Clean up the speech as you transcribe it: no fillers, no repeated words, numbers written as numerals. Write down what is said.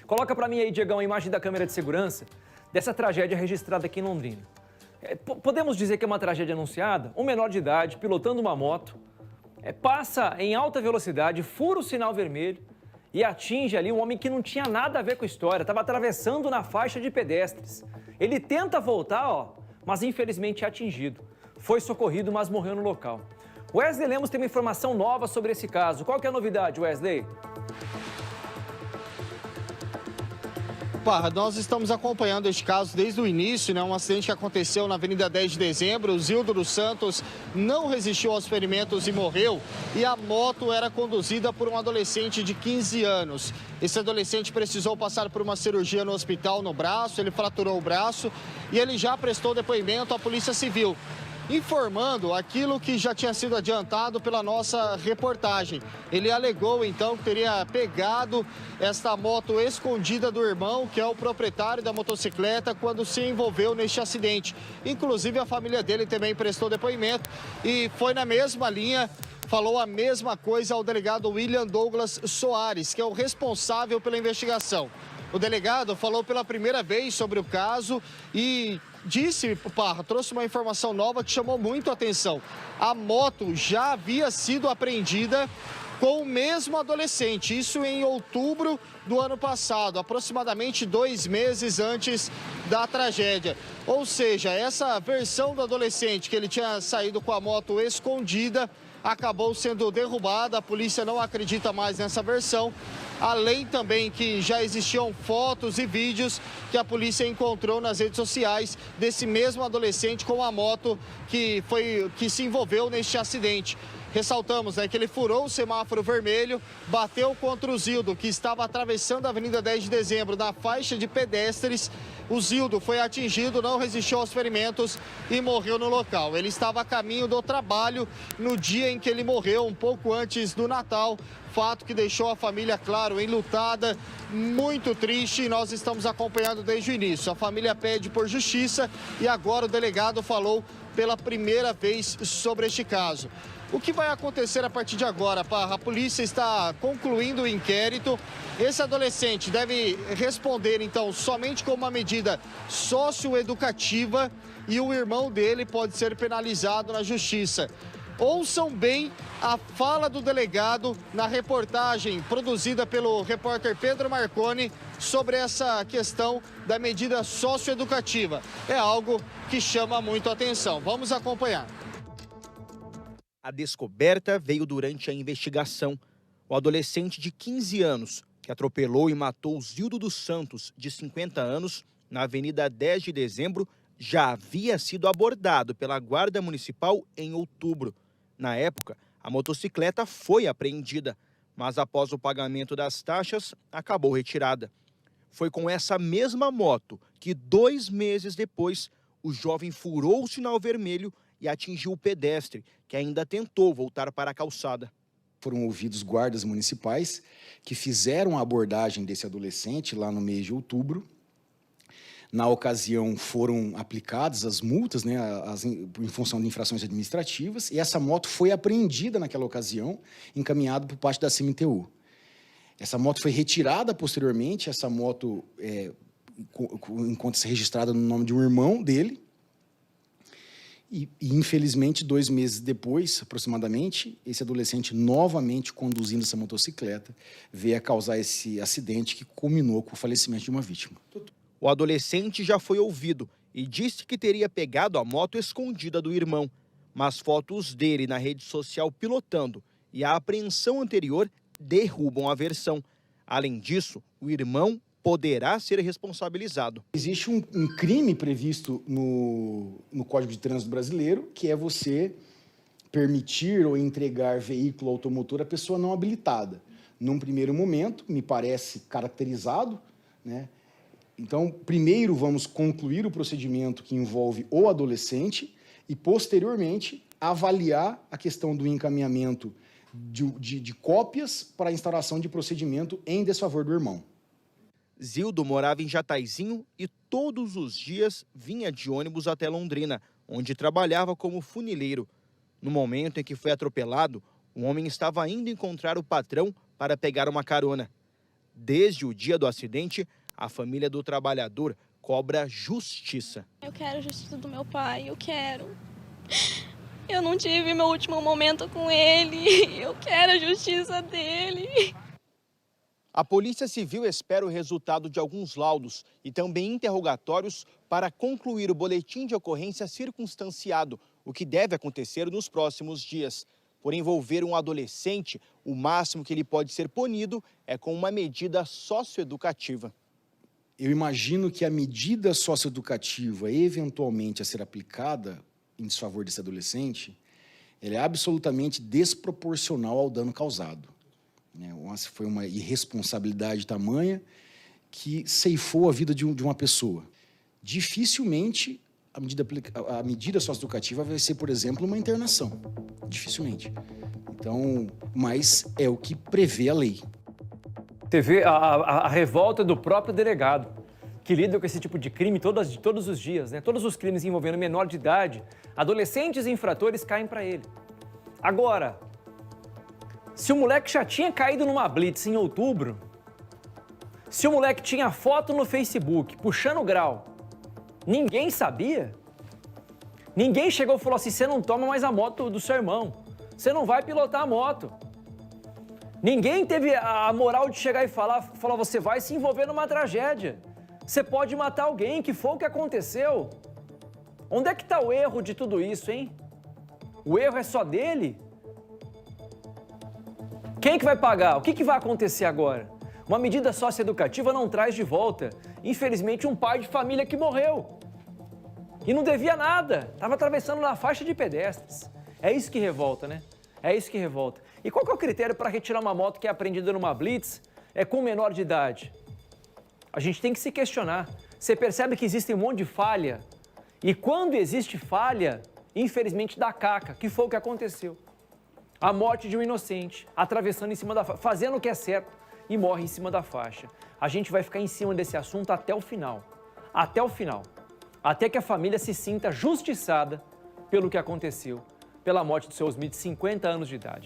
Coloca pra mim aí, Diegão, a imagem da câmera de segurança dessa tragédia registrada aqui em Londrina. Podemos dizer que é uma tragédia anunciada? Um menor de idade, pilotando uma moto, passa em alta velocidade, fura o sinal vermelho e atinge ali um homem que não tinha nada a ver com a história, estava atravessando na faixa de pedestres. Ele tenta voltar, mas infelizmente é atingido. Foi socorrido, mas morreu no local. Wesley Lemos tem uma informação nova sobre esse caso. Qual que é a novidade, Wesley? Parra, nós estamos acompanhando este caso desde o início, né? Um acidente que aconteceu na Avenida 10 de Dezembro. O Zildo dos Santos não resistiu aos ferimentos e morreu. E a moto era conduzida por um adolescente de 15 anos. Esse adolescente precisou passar por uma cirurgia no hospital no braço, ele fraturou o braço e ele já prestou depoimento à Polícia Civil, informando aquilo que já tinha sido adiantado pela nossa reportagem. Ele alegou, então, que teria pegado esta moto escondida do irmão, que é o proprietário da motocicleta, quando se envolveu neste acidente. Inclusive, a família dele também prestou depoimento e foi na mesma linha, falou a mesma coisa ao delegado William Douglas Soares, que é o responsável pela investigação. O delegado falou pela primeira vez sobre o caso e disse, Parra, trouxe uma informação nova que chamou muito a atenção. A moto já havia sido apreendida com o mesmo adolescente, isso em outubro do ano passado, aproximadamente 2 meses antes da tragédia. Ou seja, essa versão do adolescente, que ele tinha saído com a moto escondida, acabou sendo derrubada. A polícia não acredita mais nessa versão. Além também que já existiam fotos e vídeos que a polícia encontrou nas redes sociais desse mesmo adolescente com a moto que se envolveu neste acidente. Ressaltamos, que ele furou o semáforo vermelho, bateu contra o Zildo, que estava atravessando a Avenida 10 de Dezembro na faixa de pedestres. O Zildo foi atingido, não resistiu aos ferimentos e morreu no local. Ele estava a caminho do trabalho no dia em que ele morreu, um pouco antes do Natal. Fato que deixou a família, claro, enlutada, muito triste, e nós estamos acompanhando desde o início. A família pede por justiça e agora o delegado falou pela primeira vez sobre este caso. O que vai acontecer a partir de agora, Parra? A polícia está concluindo o inquérito. Esse adolescente deve responder, então, somente com uma medida socioeducativa e o irmão dele pode ser penalizado na justiça. Ouçam bem a fala do delegado na reportagem produzida pelo repórter Pedro Marconi sobre essa questão da medida socioeducativa. É algo que chama muito a atenção. Vamos acompanhar. A descoberta veio durante a investigação. O adolescente de 15 anos, que atropelou e matou Zildo dos Santos, de 50 anos, na Avenida 10 de Dezembro, já havia sido abordado pela Guarda Municipal em outubro. Na época, a motocicleta foi apreendida, mas após o pagamento das taxas, acabou retirada. Foi com essa mesma moto que 2 meses depois, o jovem furou o sinal vermelho e atingiu o pedestre, que ainda tentou voltar para a calçada. Foram ouvidos guardas municipais que fizeram a abordagem desse adolescente lá no mês de outubro. Na ocasião, foram aplicadas as multas, em função de infrações administrativas, e essa moto foi apreendida naquela ocasião, encaminhada por parte da CMTU. Essa moto foi retirada posteriormente, essa moto encontra-se registrada no nome de um irmão dele, e, infelizmente, 2 meses depois, aproximadamente, esse adolescente, novamente conduzindo essa motocicleta, veio a causar esse acidente que culminou com o falecimento de uma vítima. O adolescente já foi ouvido e disse que teria pegado a moto escondida do irmão, mas fotos dele na rede social pilotando e a apreensão anterior derrubam a versão. Além disso, o irmão poderá ser responsabilizado. Existe um crime previsto no Código de Trânsito Brasileiro, que é você permitir ou entregar veículo automotor à pessoa não habilitada. Num primeiro momento, me parece caracterizado, Então, primeiro vamos concluir o procedimento que envolve o adolescente e, posteriormente, avaliar a questão do encaminhamento de cópias para a instauração de procedimento em desfavor do irmão. Zildo morava em Jataizinho e todos os dias vinha de ônibus até Londrina, onde trabalhava como funileiro. No momento em que foi atropelado, o homem estava indo encontrar o patrão para pegar uma carona. Desde o dia do acidente, a família do trabalhador cobra justiça. Eu quero a justiça do meu pai, eu quero. Eu não tive meu último momento com ele, eu quero a justiça dele. A Polícia Civil espera o resultado de alguns laudos e também interrogatórios para concluir o boletim de ocorrência circunstanciado, o que deve acontecer nos próximos dias. Por envolver um adolescente, o máximo que ele pode ser punido é com uma medida socioeducativa. Eu imagino que a medida socioeducativa eventualmente a ser aplicada em desfavor desse adolescente, ela é absolutamente desproporcional ao dano causado. Foi uma irresponsabilidade tamanha que ceifou a vida de uma pessoa. Dificilmente a medida socioeducativa vai ser, por exemplo, uma internação. Dificilmente. Então, mas é o que prevê a lei. Você vê a revolta do próprio delegado, que lida com esse tipo de crime todos os dias, né? Todos os crimes envolvendo menor de idade, adolescentes e infratores caem para ele. Agora, se o moleque já tinha caído numa blitz em outubro, se o moleque tinha foto no Facebook puxando grau, ninguém sabia? Ninguém chegou e falou assim, você não toma mais a moto do seu irmão, você não vai pilotar a moto. Ninguém teve a moral de chegar e falar, você vai se envolver numa tragédia. Você pode matar alguém, que foi o que aconteceu. Onde é que está o erro de tudo isso, hein? O erro é só dele? Quem que vai pagar? O que vai acontecer agora? Uma medida socioeducativa não traz de volta, infelizmente, um pai de família que morreu. E não devia nada, estava atravessando na faixa de pedestres. É isso que revolta, né? É isso que revolta. E qual que é o critério para retirar uma moto que é apreendida numa blitz com menor de idade? A gente tem que se questionar. Você percebe que existe um monte de falha? E quando existe falha, infelizmente dá caca, que foi o que aconteceu. A morte de um inocente, atravessando em cima da faixa, fazendo o que é certo e morre em cima da faixa. A gente vai ficar em cima desse assunto até o final. Até o final. Até que a família se sinta justiçada pelo que aconteceu, pela morte dos seus 50 anos de idade.